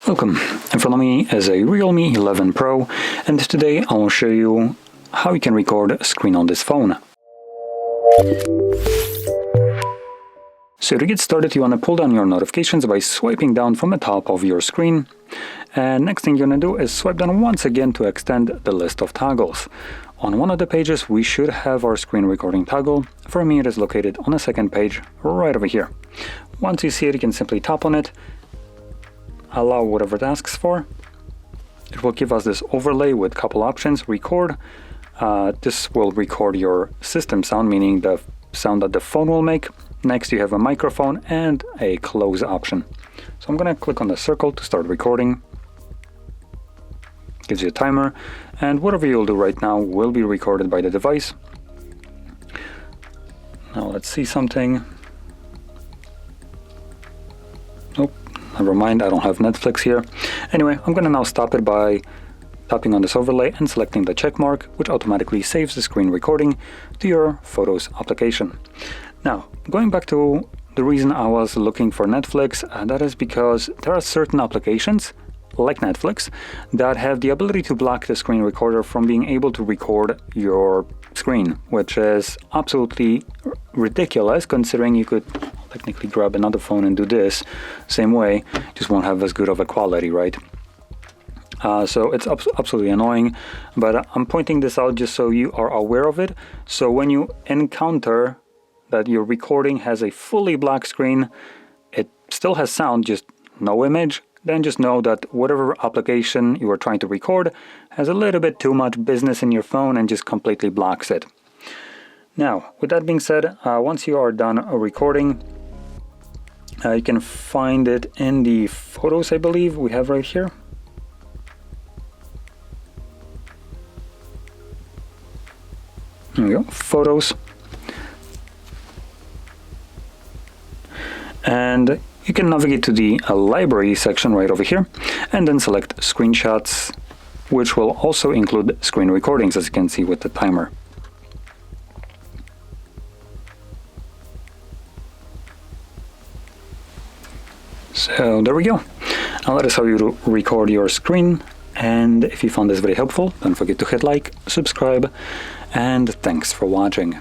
Welcome, in front of me is a Realme 11 Pro, and today I will show you how you can record a screen on this phone. So to get started, you want to pull down your notifications by swiping down from the top of your screen, and next thing you're going to do is swipe down once again to extend the list of toggles. On one of the pages we should have our screen recording toggle. For me it is located on the second page right over here. Once you see it, you can simply tap on it, allow whatever it asks for. It will give us this overlay with a couple options. Record. This will record your system sound, meaning the sound that the phone will make. Next you have a microphone and a close option. So I'm going to click on the circle to start recording. Gives you a timer, and whatever you'll do right now will be recorded by the device. Now let's see something. Nope. Never mind, I don't have Netflix here. Anyway, I'm going to now stop it by tapping on this overlay and selecting the check mark, which automatically saves the screen recording to your Photos application. Now, going back to the reason I was looking for Netflix, that is because there are certain applications, like Netflix, that have the ability to block the screen recorder from being able to record your screen, which is absolutely ridiculous considering you could technically grab another phone and do this same way, just won't have as good of a quality, right? So it's absolutely annoying, but I'm pointing this out just so you are aware of it. So when you encounter that your recording has a fully black screen, it still has sound, just no image, then just know that whatever application you are trying to record has a little bit too much business in your phone and just completely blocks it. Now, with that being said, once you are done recording, you can find it in the Photos, I believe we have right here. There we go, Photos. And you can navigate to the library section right over here and then select screenshots, which will also include screen recordings, as you can see with the timer. So there we go. Now that is how you record your screen, and if you found this very helpful, don't forget to hit like, subscribe, and thanks for watching.